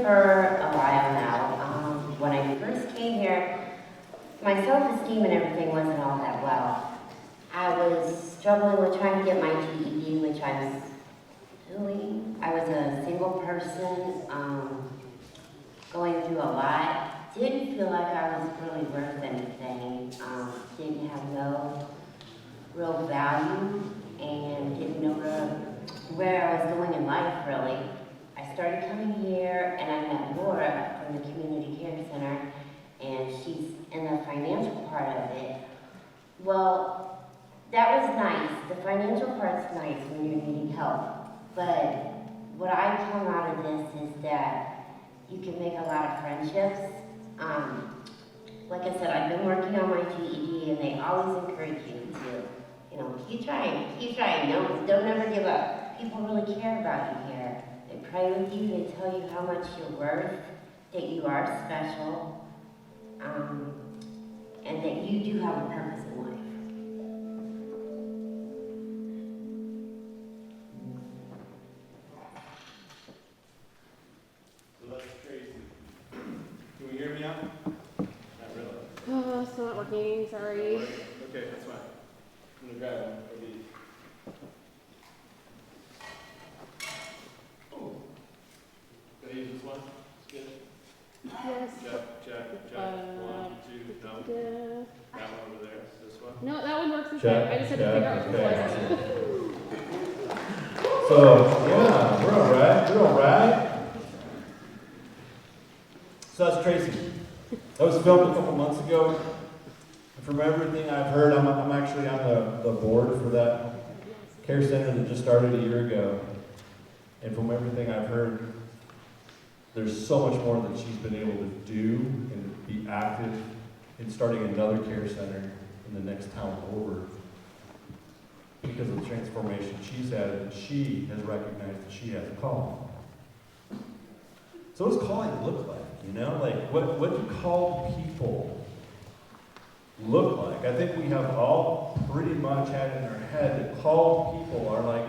for a while now. When I first came here, my self-esteem and everything wasn't all that well. I was struggling with trying to get my GED, which I'm doing. I was a single person, going through a lot. Didn't feel like I was really worth anything. Didn't have no real value and didn't know where I was going in life, really. I started coming here and I met Laura from the Community Care Center, and she's in the financial part of it. Well, that was nice. The financial part's nice when you're needing help. But what I come out of this is that you can make a lot of friendships. Like I said, I've been working on my GED, and they always encourage you to, keep trying. Don't ever give up. People really care about you here. They pray with you. They tell you how much you're worth, that you are special, and that you do have a purpose in life. So that's Tracy. Can we hear me now? Not really. Oh, it's not working, sorry. Okay, that's fine. I'm gonna grab one for these. Oh. Can I use this one? It's good. Yes. Check. 1, 2, no. That one over there. This one? No, that one works the Check, same. I just had to figure out which okay. one it was. So, yeah, we're all right. So that's Tracy. That was filmed a couple months ago. And from everything I've heard, I'm actually on the board for that care center that just started a year ago. And from everything I've heard, there's so much more that she's been able to do and be active in starting another care center in the next town over because of the transformation she's had, and she has recognized that she has a calling. So what does calling look like? Like what do called people look like? I think we have all pretty much had in our head that called people are like,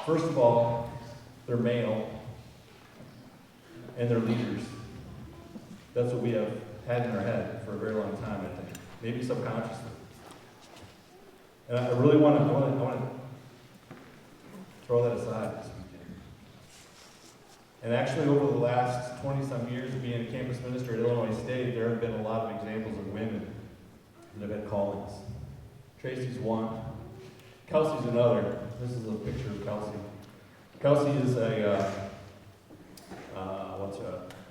first of all, they're male and they're leaders. That's what we have had in our head for a very long time, I think. Maybe subconsciously. And I really want to throw that aside this weekend. And actually, over the last 20-some years of being a campus minister at Illinois State, there have been a lot of examples of women that have had callings. Tracy's one. Kelsey's another. This is a picture of Kelsey. Kelsey is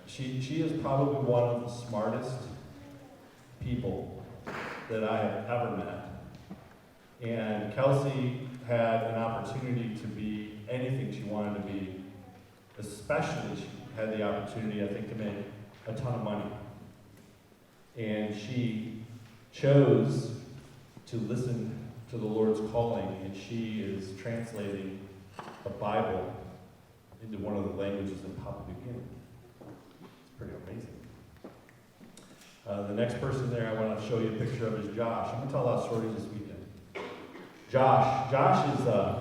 she is probably one of the smartest people that I have ever met. And Kelsey had an opportunity to be anything she wanted to be, especially she had the opportunity, I think, to make a ton of money. And she chose to listen to the Lord's calling, and she is translating the Bible into one of the languages in Papua New Guinea. It's pretty amazing. The next person there I want to show you a picture of is Josh. I'm going to tell a lot of stories this weekend. Josh is an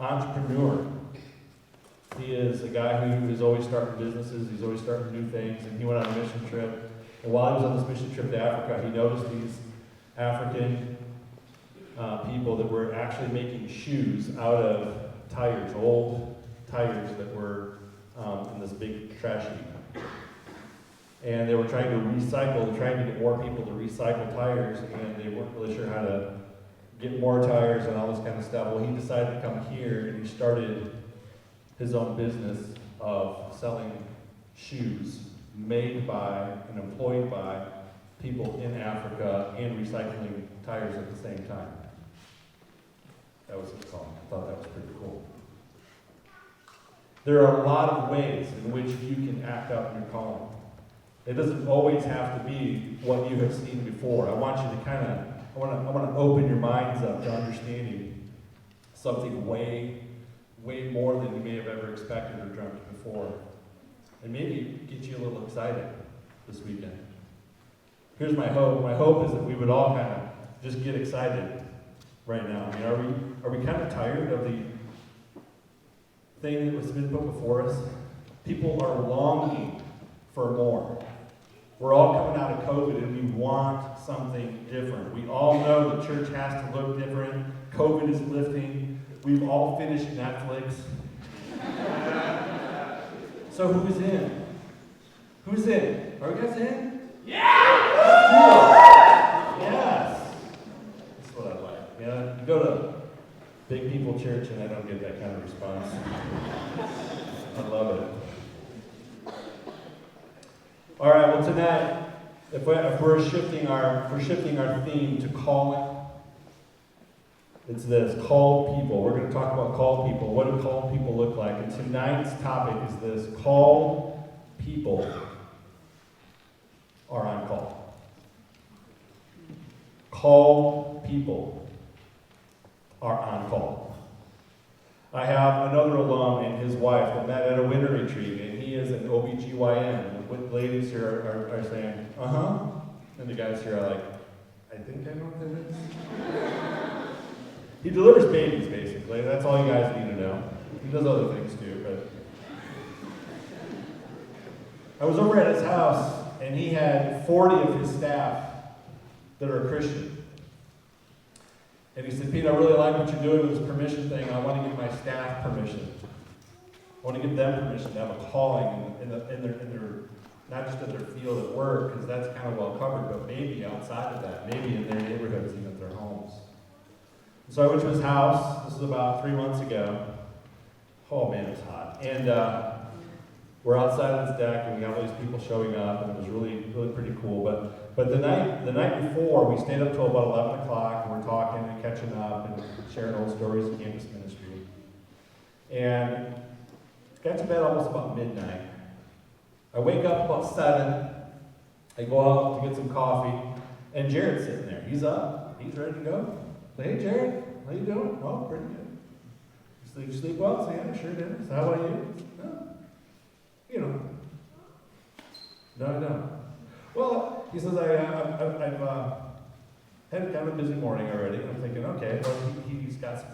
entrepreneur. He is a guy who is always starting businesses. He's always starting new things. And he went on a mission trip. And while he was on this mission trip to Africa, he noticed these African people that were actually making shoes out of tires, old tires that were in this big trash heap. And they were trying to recycle, trying to get more people to recycle tires, and they weren't really sure how to get more tires and all this kind of stuff. Well, he decided to come here, and he started his own business of selling shoes made by and employed by people in Africa and recycling tires at the same time. That was his calling. I thought that was pretty cool. There are a lot of ways in which you can act out your calling. It doesn't always have to be what you have seen before. I want you to I want to open your minds up to understanding something way more than you may have ever expected or dreamt before. And maybe get you a little excited this weekend. Here's my hope. My hope is that we would all kind of just get excited right now. I mean, are we kind of tired of the thing that was been put before us? People are longing for more. We're all coming out of COVID and we want something different. We all know the church has to look different. COVID is lifting. We've all finished Netflix. So who's in? Who's in? Are you guys in? Yeah! Cool. Yes. That's what I like. You know, you go to big people church and I don't get that kind of response. I love it. All right, well tonight, if we're shifting our theme to calling, it's this, called people. We're going to talk about called people. What do called people look like? And tonight's topic is this, called people are on call. Called people are on call. I have another alum and his wife that met at a winter retreat, and he is an OBGYN. And the ladies here are saying, uh-huh. And the guys here are like, I think I know what that is. He delivers babies, basically. That's all you guys need to know. He does other things too, but... I was over at his house, and he had 40 of his staff that are Christian. And he said, Pete, I really like what you're doing with this permission thing. I want to give my staff permission. I want to give them permission to have a calling in their not just in their field at work, because that's kind of well covered, but maybe outside of that, maybe in their neighborhoods, even at their homes. So I went to his house. This was about 3 months ago. Oh man, it was hot. And we're outside on his deck, and we got all these people showing up, and it was really pretty cool. But the night before, we stayed up till about 11 o'clock, and we're talking and catching up and sharing old stories of campus ministry. And got to bed almost about midnight. I wake up about 7. I go out to get some coffee, and Jared's sitting there. He's up. He's ready to go. Hey, Jared, how you doing? Oh, pretty good. You sleep well? So, yeah, sure did. So how about you? No. You know. No, I don't. Well, he says, I've had a kind of a busy morning already. And I'm thinking, okay, well, he's got some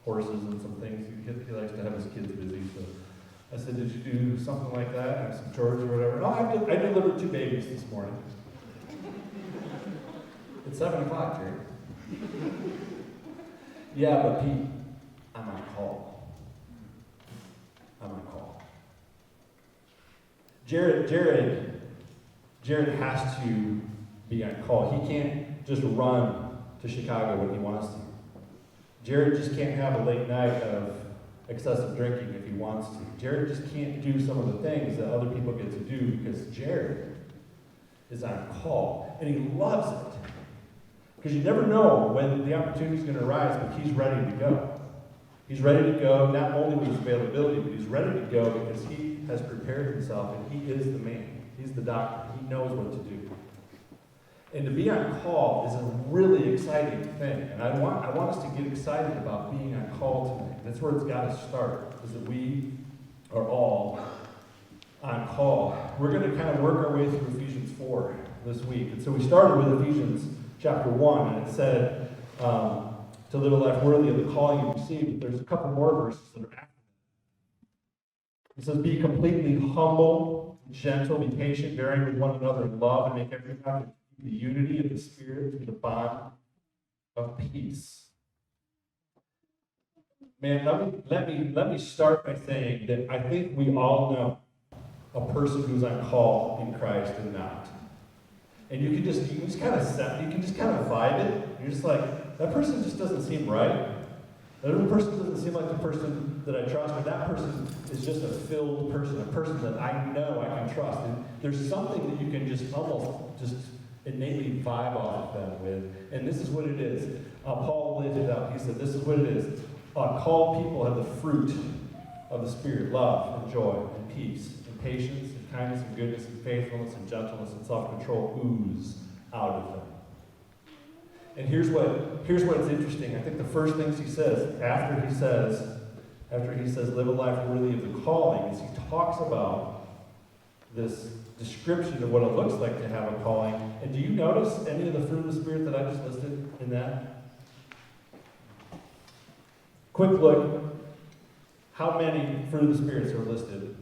horses and some things. He likes to have his kids busy. So I said, did you do something like that? Have some chores or whatever? No, I delivered 2 babies this morning. It's 7 o'clock, Jared. Yeah, but Pete, I'm on call. I'm on call. Jared has to be on call. He can't just run to Chicago when he wants to. Jared just can't have a late night of excessive drinking if he wants to. Jared just can't do some of the things that other people get to do because Jared is on call, and he loves it. Because you never know when the opportunity is going to arise, but he's ready to go. He's ready to go, not only with his availability, but he's ready to go because he has prepared himself, and he is the man. He's the doctor. He knows what to do. And to be on call is a really exciting thing. And I want us to get excited about being on call tonight. That's where it's got to start, is that we are all on call. We're going to kind of work our way through Ephesians 4 this week. And so we started with Ephesians Chapter 1, and it said to live a life worthy of the calling you received. But there's a couple more verses that are after. It says, be completely humble, gentle, be patient, bearing with one another in love, and make every effort to keep the unity of the Spirit through the bond of peace. Man, let me start by saying that I think we all know a person who's on call in Christ and not. And you can just kind of vibe it. You're just like, that person just doesn't seem right. That other person doesn't seem like the person that I trust, but that person is just a filled person, a person that I know I can trust. And there's something that you can just almost just innately vibe off of them with. And this is what it is. Paul laid it out. He said, this is what it is. Called people have the fruit of the Spirit, love and joy and peace and patience and kindness and goodness and faithfulness and gentleness and self-control ooze out of them. And here's what's interesting. I think the first things he says after he says live a life worthy of the calling is he talks about this description of what it looks like to have a calling. And do you notice any of the fruit of the Spirit that I just listed in that? Quick look. How many fruit of the Spirits are listed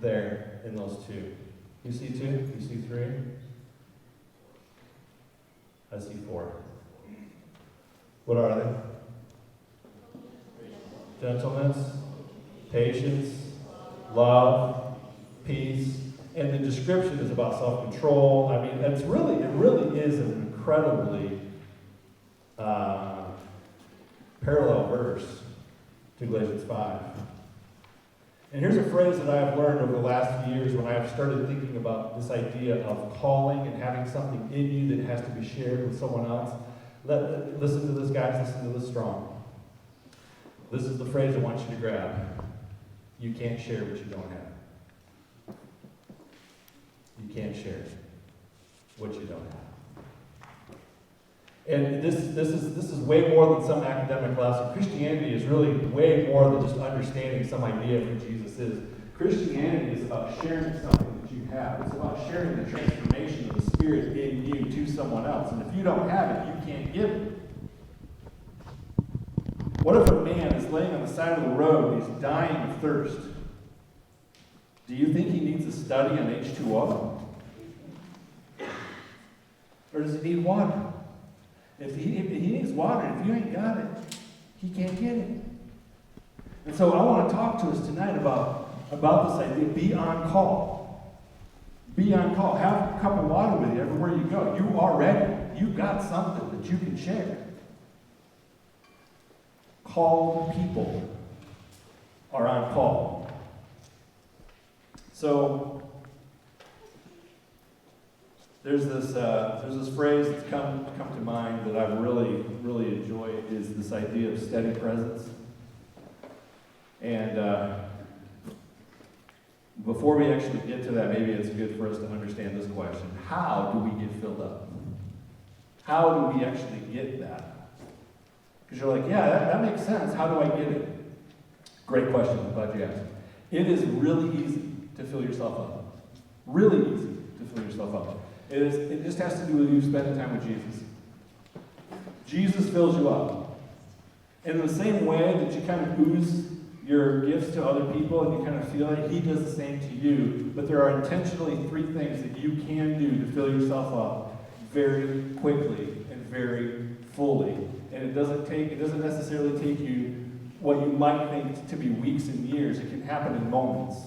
there in those two? You see two? You see three? I see four. What are they? Gentleness, patience, love, peace, and the description is about self-control. I mean, it really is an incredibly parallel verse to Galatians 5. And here's a phrase that I have learned over the last few years when I have started thinking about this idea of calling and having something in you that has to be shared with someone else. Listen to this, guys. Listen to this strong. This is the phrase I want you to grab. You can't share what you don't have. You can't share what you don't have. And this is way more than some academic lesson. Christianity is really way more than just understanding some idea of who Jesus is. Christianity is about sharing something that you have. It's about sharing the transformation of the Spirit in you to someone else. And if you don't have it, you can't give it. What if a man is laying on the side of the road, he's dying of thirst? Do you think he needs a study on H2O? Or does he need water? If he needs water, if you ain't got it, he can't get it. And so I want to talk to us tonight about this idea. Be on call. Be on call. Have a cup of water with you everywhere you go. You are ready. You've got something that you can share. Called people are on call. So there's this phrase that's come to mind that I've really enjoyed, is this idea of steady presence. And before we actually get to that, maybe it's good for us to understand this question. How do we get filled up? How do we actually get that? Because you're like, yeah, that makes sense. How do I get it? Great question. I'm glad you asked. It is really easy to fill yourself up. Really easy to fill yourself up. It just has to do with you spending time with Jesus. Jesus fills you up. In the same way that you kind of ooze your gifts to other people and you kind of feel like he does the same to you, but there are intentionally 3 things that you can do to fill yourself up very quickly and very fully. And it doesn't necessarily take you what you might think to be weeks and years. It can happen in moments.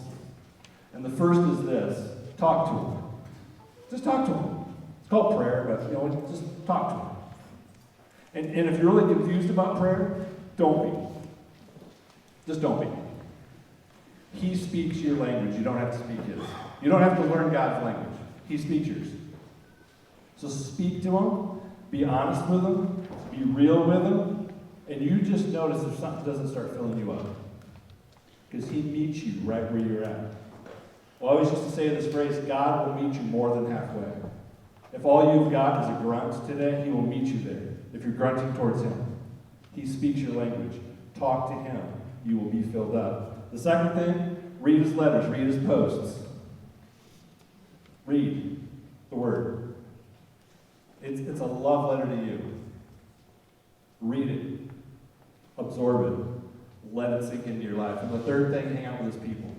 And the first is this: talk to him. Just talk to him. It's called prayer, but just talk to him. And if you're really confused about prayer, don't be. Just don't be. He speaks your language. You don't have to speak his. You don't have to learn God's language. He speaks yours. So speak to him. Be honest with him. Be real with him. And you just notice if something doesn't start filling you up. Because he meets you right where you're at. Well, I always used to say this phrase, God will meet you more than halfway. If all you've got is a grunt today, he will meet you there. If you're grunting towards him. He speaks your language. Talk to him. You will be filled up. The second thing, read his letters, read his posts. Read the word. It's a love letter to you. Read it. Absorb it. Let it sink into your life. And the third thing, hang out with his people.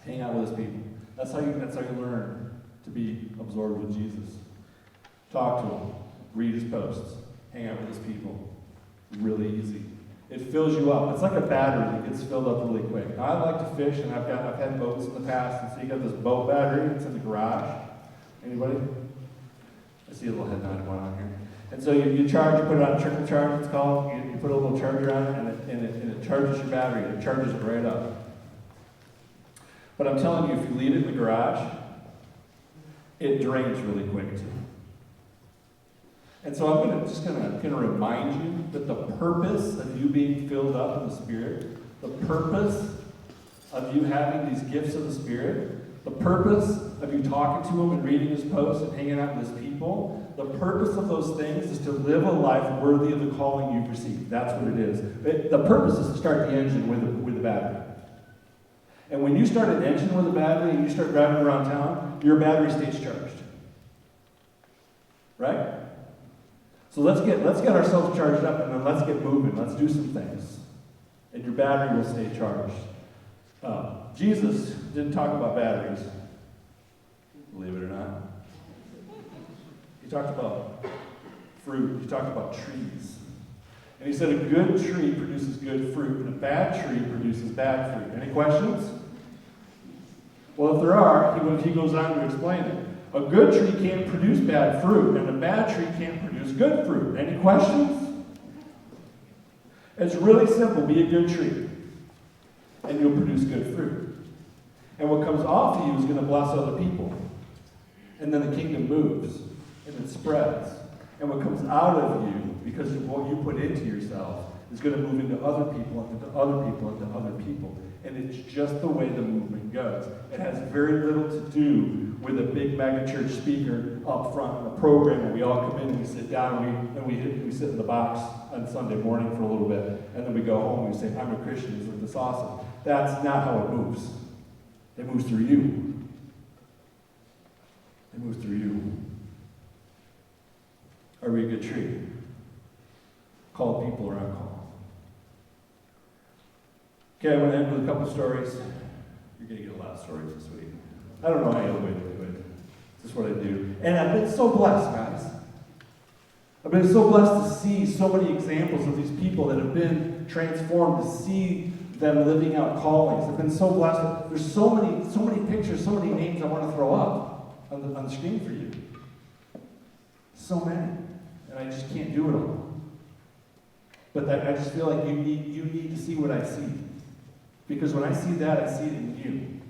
Hang out with his people. That's how you learn to be absorbed with Jesus. Talk to him. Read his posts. Hang out with his people. Really easy. It fills you up. It's like a battery that gets filled up really quick. Now, I like to fish, and I've had boats in the past, and so you got this boat battery. It's in the garage. Anybody? I see a little head nod going on here. And so you charge, you put it on trickle charge, it's called. You put a little charger on it, and it charges your battery. It charges it right up. But I'm telling you, if you leave it in the garage, it drains really quick too. And so I'm just going to remind you that the purpose of you being filled up in the Spirit, the purpose of you having these gifts of the Spirit, the purpose of you talking to him and reading his posts and hanging out with his people, the purpose of those things is to live a life worthy of the calling you've received. That's what it is. The purpose is to start the engine with the battery. And when you start an engine with a battery and you start driving around town, your battery stays charged. Right? So let's get ourselves charged up, and then let's get moving. Let's do some things. And your battery will stay charged. Jesus didn't talk about batteries, believe it or not. He talked about fruit. He talked about trees. And he said a good tree produces good fruit, and a bad tree produces bad fruit. Any questions? Well, if there are, he goes on to explain it. A good tree can't produce bad fruit, and a bad tree can't produce good fruit. Any questions? It's really simple. Be a good tree, and you'll produce good fruit. And what comes off of you is going to bless other people. And then the kingdom moves, and it spreads. And what comes out of you, because of what you put into yourself, is going to move into other people, and into other people, and into other people. And it's just the way the movement goes. It has very little to do with a big megachurch speaker up front in a program where we all come in and we sit down and we sit in the box on Sunday morning for a little bit, and then we go home and we say, I'm a Christian, isn't this awesome? That's not how it moves. It moves through you. It moves through you. Are we a good tree? Called people or uncalled? Okay, I'm going to end with a couple stories. You're going to get a lot of stories this week. I don't know any other way to do it. It's just what I do. And I've been so blessed, guys. I've been so blessed to see so many examples of these people that have been transformed, to see them living out callings. I've been so blessed. There's so many pictures, so many names I want to throw up on the screen for you. So many. And I just can't do it all. But I just feel like you need to see what I see. Because when I see that, I see it in you.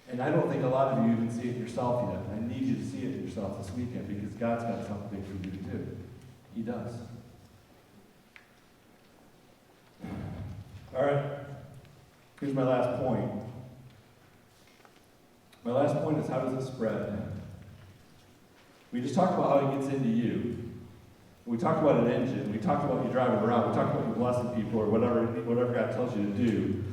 And I don't think a lot of you even see it yourself yet. I need you to see it in yourself this weekend because God's got something big for you to do. He does. All right. Here's my last point. My last point is, how does it spread? We just talked about how it gets into you. We talked about an engine. We talked about you driving around. We talked about you blessing people or whatever God tells you to do.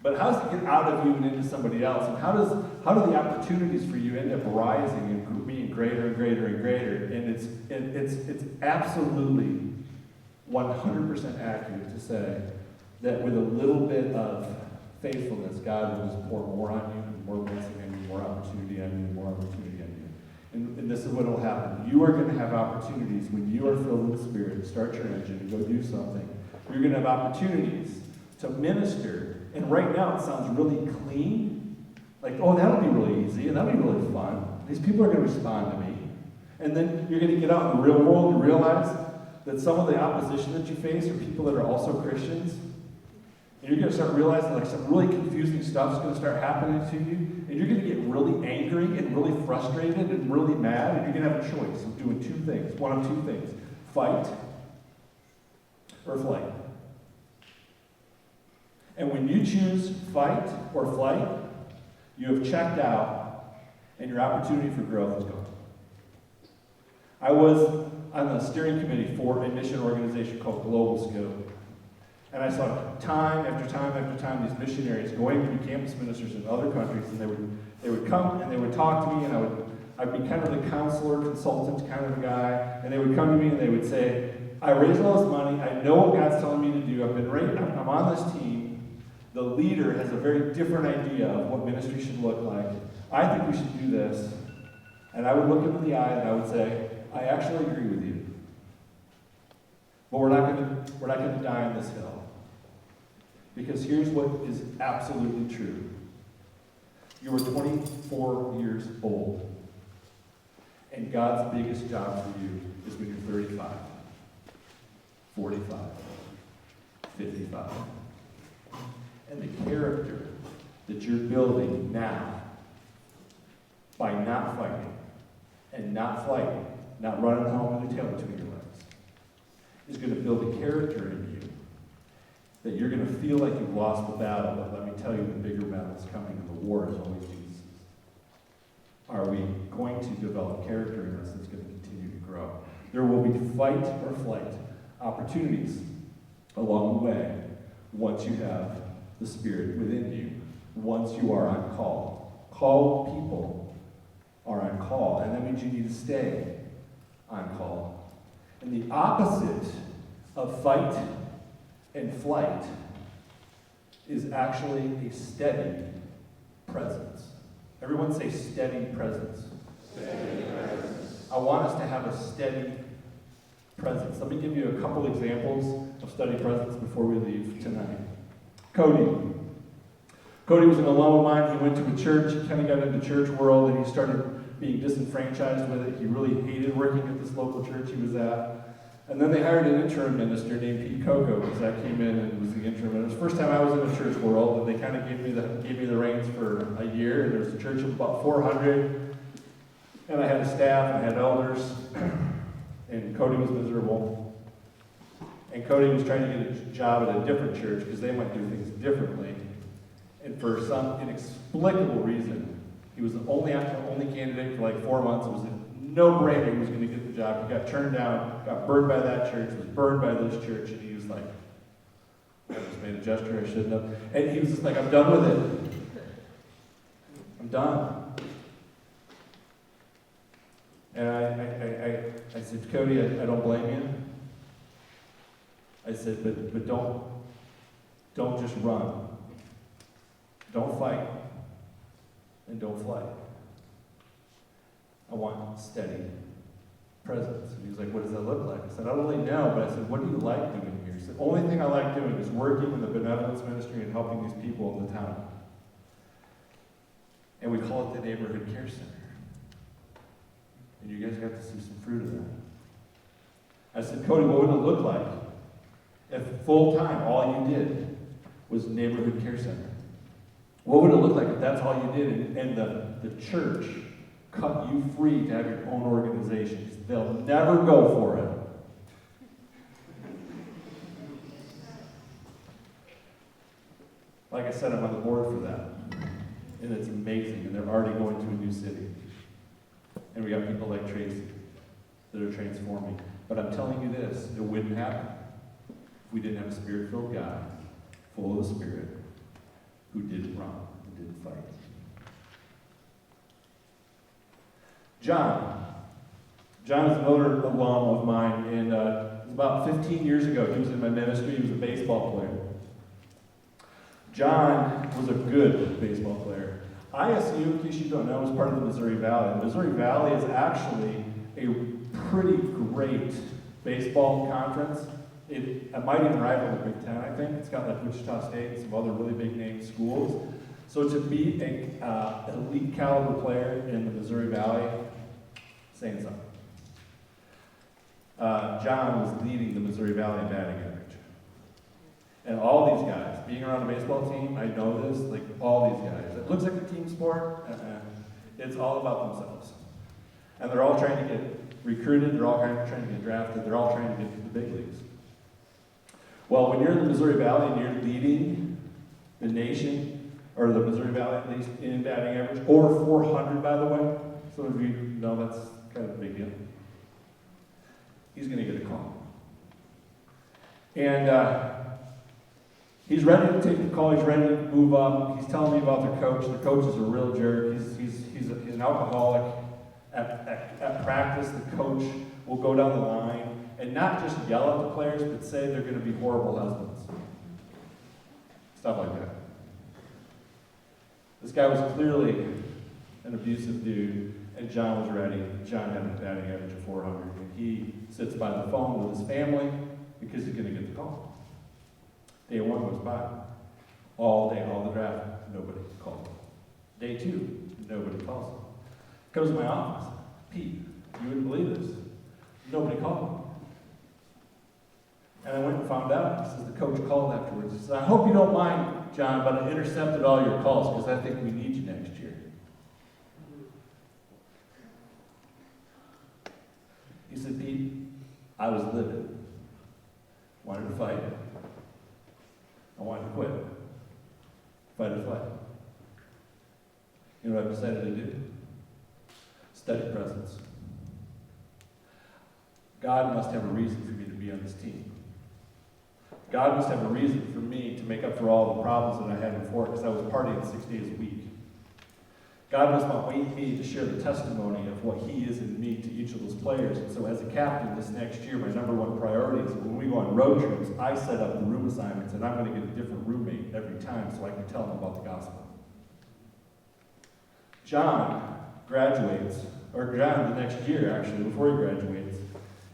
But how does it get out of you and into somebody else? And how do the opportunities for you end up rising and being greater and greater and greater? And it's absolutely 100% accurate to say that with a little bit of faithfulness, God will just pour more on you, and more blessing on you, more opportunity on you, and more opportunity on you. And this is what will happen. You are going to have opportunities when you are filled with the Spirit. Start your engine and go do something. You're going to have opportunities to minister. And right now it sounds really clean. Like, oh, that'll be really easy, and that'll be really fun. These people are going to respond to me. And then you're going to get out in the real world and realize that some of the opposition that you face are people that are also Christians. And you're going to start realizing like some really confusing stuff is going to start happening to you. And you're going to get really angry and really frustrated and really mad. And you're going to have a choice of doing two things. One of two things. Fight or flight. And when you choose fight or flight, you have checked out and your opportunity for growth is gone. I was on the steering committee for a mission organization called Global Scope. And I saw time after time after time these missionaries going to be campus ministers in other countries, and they would come and they would talk to me, and I'd be kind of the counselor, consultant kind of a guy, and they would come to me and they would say, I raised all this money, I know what God's telling me to do, I'm on this team. The leader has a very different idea of what ministry should look like. I think we should do this. And I would look him in the eye and I would say, I actually agree with you. But we're not going to die on this hill. Because here's what is absolutely true. You are 24 years old. And God's biggest job for you is when you're 35, 45, 55. And the character that you're building now by not fighting and not flighting, not running home with your tail between your legs, is going to build a character in you that you're going to feel like you've lost the battle, but let me tell you, the bigger battle is coming, and the war is always Jesus. Are we going to develop character in us that's going to continue to grow? There will be fight or flight opportunities along the way once you have the Spirit within you, once you are on call. Called people are on call, and that means you need to stay on call. And the opposite of fight and flight is actually a steady presence. Everyone say steady presence. Steady presence. I want us to have a steady presence. Let me give you a couple examples of steady presence before we leave tonight. Cody was an alum of mine. He went to a church. He kind of got into church world, and he started being disenfranchised with it. He really hated working at this local church he was at. And then they hired an interim minister named Pete Cocco, because I came in and was the interim. And it was the first time I was in the church world, and they kind of gave me the reins for a year. And there was a church of about 400, and I had a staff, and I had elders, and Cody was miserable. And Cody was trying to get a job at a different church because they might do things differently. And for some inexplicable reason, he was the only candidate for like 4 months. It was a no-brainer he was going to get the job. He got turned down, got burned by that church, was burned by this church, and he was like, I just made a gesture I shouldn't have. And he was just like, I'm done with it. I'm done. And I said, Cody, I don't blame you. I said, but don't just run. Don't fight. And don't flight. I want steady presence. And he was like, what does that look like? I said, I don't really know, but I said, what do you like doing here? He said, the only thing I like doing is working in the benevolence ministry and helping these people in the town. And we call it the Neighborhood Care Center. And you guys got to see some fruit of that. I said, Cody, what would it look like if full-time all you did was Neighborhood Care Center? What would it look like if that's all you did and the church cut you free to have your own organizations? They'll never go for it. Like I said, I'm on the board for that. And it's amazing. And they're already going to a new city. And we got people like Tracy that are transforming. But I'm telling you this, it wouldn't happen if we didn't have a Spirit-filled guy, full of the Spirit, who didn't run and didn't fight. John is another alum of mine, and about 15 years ago, he was in my ministry. He was a baseball player. John was a good baseball player. ISU, in case you don't know, is part of the Missouri Valley. The Missouri Valley is actually a pretty great baseball conference. It might even rival the Big Ten, I think. It's got like Wichita State and some other really big name schools. So to be an elite caliber player in the Missouri Valley, saying something. John was leading the Missouri Valley in batting average. And all these guys, being around a baseball team, I know this, like all these guys. It looks like a team sport. It's all about themselves. And they're all trying to get recruited, they're all trying to get drafted, they're all trying to get to the big leagues. Well, when you're in the Missouri Valley and you're leading the nation, or the Missouri Valley at least, in batting average, over 400 by the way, some of you know that's kind of a big deal. He's going to get a call. And he's ready to take the call, he's ready to move up. He's telling me about their coach. The coach is a real jerk. He's an alcoholic. At practice, the coach will go down the line and not just yell at the players, but say they're going to be horrible husbands. Stuff like that. This guy was clearly an abusive dude, and John was ready. John had a batting average of 400, and he sits by the phone with his family because he's going to get the call. Day one goes by. All day, all the draft, nobody called him. Day two, nobody calls him. Goes to my office. Pete, you wouldn't believe this. Nobody called him. And I went and found out. He says the coach called afterwards. He says, I hope you don't mind, John, but I intercepted all your calls because I think we need you next year. He said, Pete, I was livid. Wanted to fight. I wanted to quit. Fight or flight. You know what I decided to do? Steady presence. God must have a reason for me to be on this team. God must have a reason for me to make up for all the problems that I had before, because I was partying 6 days a week. God must want me to share the testimony of what He is in me to each of those players. And so as a captain this next year, my number one priority is when we go on road trips, I set up the room assignments, and I'm going to get a different roommate every time John graduates, or John the next year actually, before he graduates,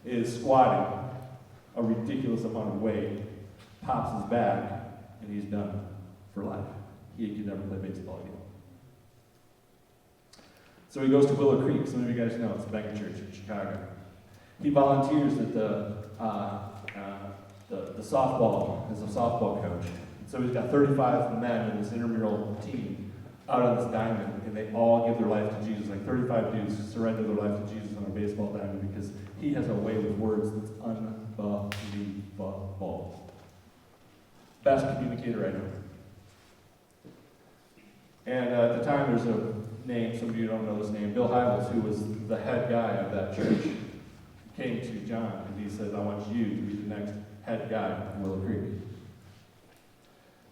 is squatting a ridiculous amount of weight, pops his back, and he's done for life. He could never play baseball again. So he goes to Willow Creek. Some of you guys know it's a mega church in Chicago. He volunteers at the softball as a softball coach. So he's got 35 men in this intramural team out on this diamond, and they all give their life to Jesus. Like 35 dudes surrender their life to Jesus on a baseball diamond because he has a way with words that's unbelievable. Best communicator I know. And at the time, there's a name, some of you don't know this name, Bill Hybels, who was the head guy of that church, came to John and he said, I want you to be the next head guy in Willow Creek.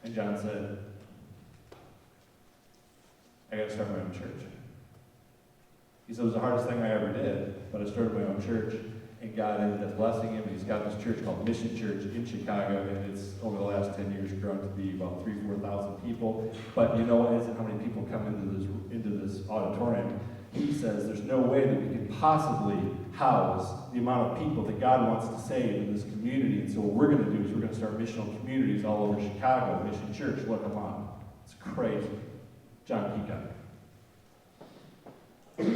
And John said, I got to start my own church. He said, it was the hardest thing I ever did, but I started my own church, and God ended up blessing him. He's got this church called Mission Church in Chicago, and it's over the last 10 years grown to be about 3,000-4,000 people. But you know what isn't how many people come into this auditorium. He says there's no way that we can possibly house the amount of people that God wants to save in this community. And so what we're going to do is we're going to start missional communities all over Chicago. Mission Church, look them up. It's crazy. John Pete Cocco.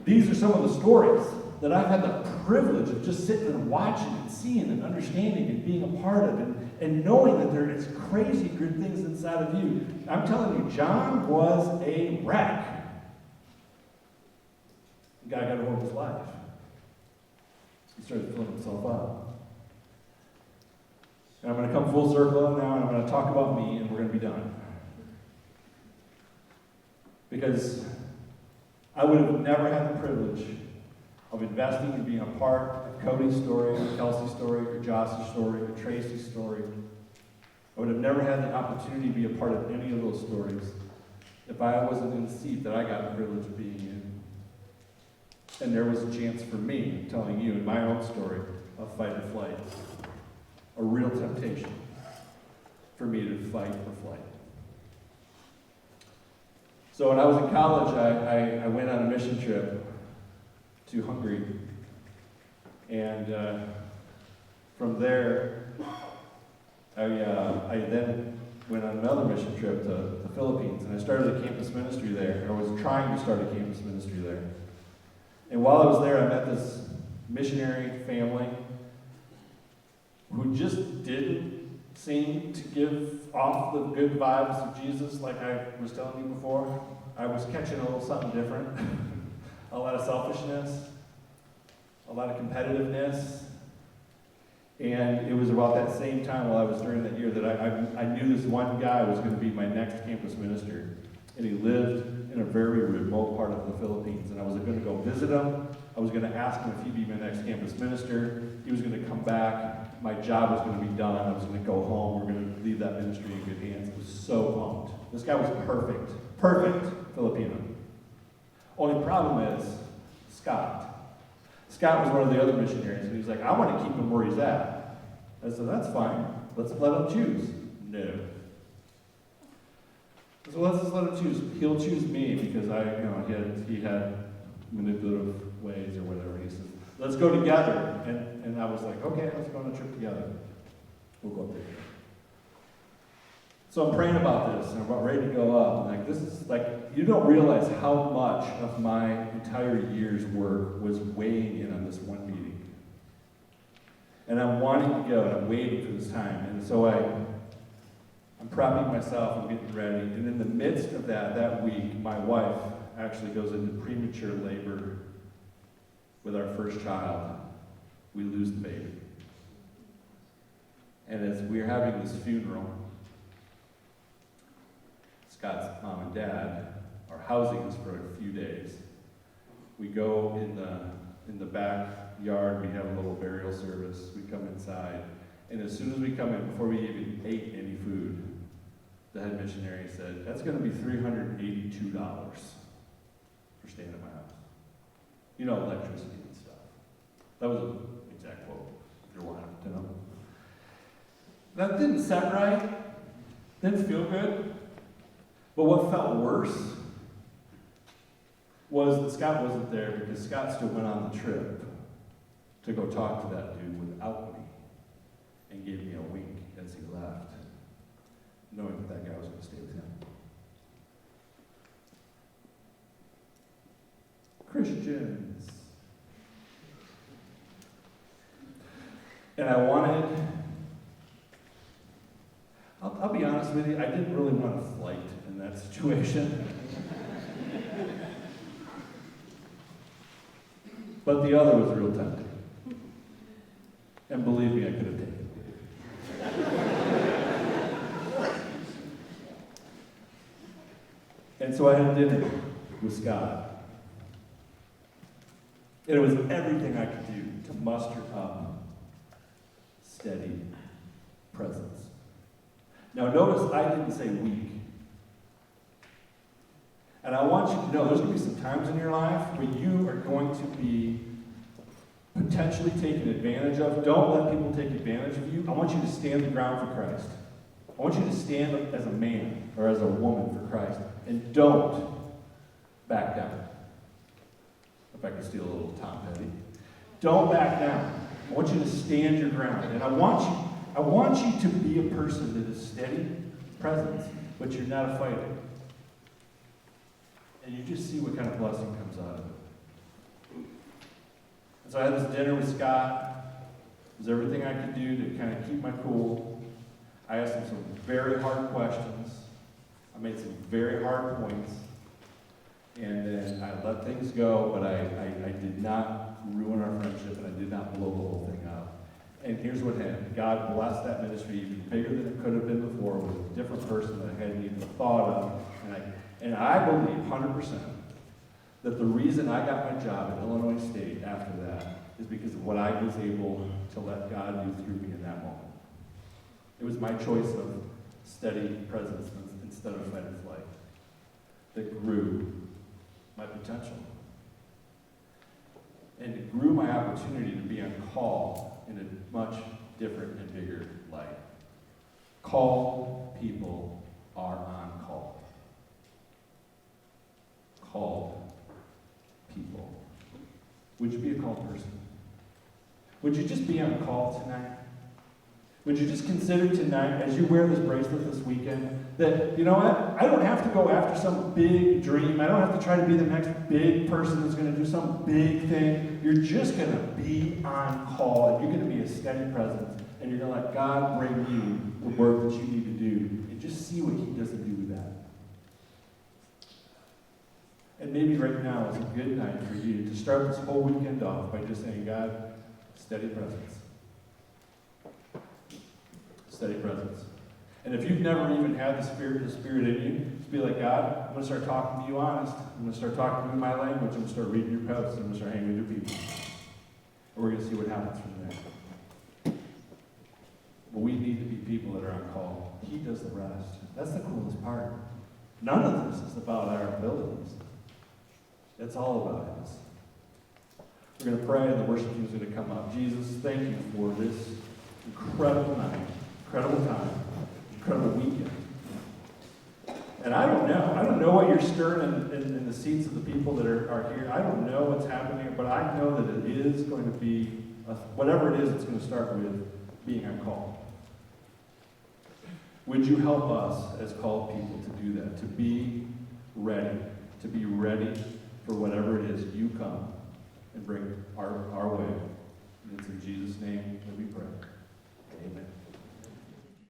These are some of the stories that I've had the privilege of just sitting and watching and seeing and understanding and being a part of and knowing that there is crazy good things inside of you. I'm telling you, John was a wreck. The guy got a hold of his life. He started filling himself up. And I'm going to come full circle now, and I'm going to talk about me, and we're going to be done. Because I would have never had the privilege of investing and being a part of Cody's story, or Kelsey's story, or Josh's story, or Tracy's story. I would have never had the opportunity to be a part of any of those stories if I wasn't in the seat that I got the privilege of being in. And there was a chance for me, I'm telling you, in my own story, of fight or flight. A real temptation for me to fight or flight. So when I was in college, I went on a mission trip to Hungary. And from there, I then went on another mission trip to the Philippines. And I started a campus ministry there. I was trying to start a campus ministry there. And while I was there, I met this missionary family who just didn't seem to give off the good vibes of Jesus like I was telling you before. I was catching a little something different. A lot of selfishness, a lot of competitiveness. And it was about that same time while I was during that year that I knew this one guy was going to be my next campus minister. And he lived in a very remote part of the Philippines. And I was going to go visit him. I was going to ask him if he'd be my next campus minister. He was going to come back. My job was going to be done. I was going to go home. We're going to leave that ministry in good hands. I was so pumped. This guy was perfect. Perfect Filipino. Only problem is Scott. Scott was one of the other missionaries. And he was like, I want to keep him where he's at. I said, that's fine. Let's let him choose. No. So let's just let him choose. He'll choose me because he had manipulative ways or whatever. He said, let's go together. And I was like, okay, let's go on a trip together. We'll go up there. So I'm praying about this, and I'm about ready to go up. And this is you don't realize how much of my entire year's work was weighing in on this one meeting. And I'm wanting to go, and I'm waiting for this time. And so I'm prepping myself, I'm getting ready. And in the midst of that week, my wife actually goes into premature labor with our first child. We lose the baby. And as we're having this funeral, Scott's mom and dad are housing us for a few days. We go in the backyard, we have a little burial service, we come inside, and as soon as we come in, before we even ate any food, the head missionary said, that's going to be $382 for staying at my house. You know, electricity and stuff. That was an exact quote, if you're wanting to know. That didn't sound right, didn't feel good. But what felt worse was that Scott wasn't there because Scott still went on the trip to go talk to that dude without me and gave me a wink as he left, knowing that that guy was going to stay with him. Christians. And I wanted, I'll be honest with you, I didn't really want to flight in that situation. But the other was real tempting. And believe me, I could have taken it. And so I had dinner with Scott. And it was everything I could do to muster up steady presence. Now notice I didn't say weak. And I want you to know there's going to be some times in your life where you are going to be potentially taken advantage of. Don't let people take advantage of you. I want you to stand the ground for Christ. I want you to stand as a man or as a woman for Christ. And don't back down. If I can steal a little Tom Petty. Don't back down. I want you to stand your ground. And I want you to be a person that is steady presence, but you're not a fighter. And you just see what kind of blessing comes out of it. And so I had this dinner with Scott. It was everything I could do to kind of keep my cool. I asked him some very hard questions. I made some very hard points. And then I let things go, but I did not ruin our friendship, and I did not blow the whole thing up. And here's what happened. God blessed that ministry even bigger than it could have been before with a different person that I hadn't even thought of. And I believe 100% that the reason I got my job at Illinois State after that is because of what I was able to let God do through me in that moment. It was my choice of steady presence instead of fight or flight that grew my potential. And it grew my opportunity to be on call in a much different and bigger light. Called people are on call. Called people. Would you be a called person? Would you just be on call tonight? Would you just consider tonight, as you wear this bracelet this weekend, that, you know what? I don't have to go after some big dream. I don't have to try to be the next big person that's going to do some big thing. You're just going to be on call, and you're going to be a steady presence, and you're going to let God bring you the work that you need to do, and just see what He doesn't do with that. And maybe right now is a good night for you to start this whole weekend off by just saying, God, steady presence. Steady presence. And if you've never even had the Spirit in you, just be like, God, I'm going to start talking to you honest. I'm going to start talking to you in my language. I'm going to start reading your posts. I'm going to start hanging with your people. And we're going to see what happens from there. But we need to be people that are on call. He does the rest. That's the coolest part. None of this is about our abilities. It's all about His. We're going to pray, and the worship team is going to come up. Jesus, thank you for this incredible night, incredible time, incredible weekend. And I don't know what you're stirring in the seats of the people that are here. I don't know what's happening, but I know that it is going to be, whatever it is, it's going to start with being on call. Would you help us as called people to do that, to be ready for whatever it is you come and bring our way. And it's in Jesus'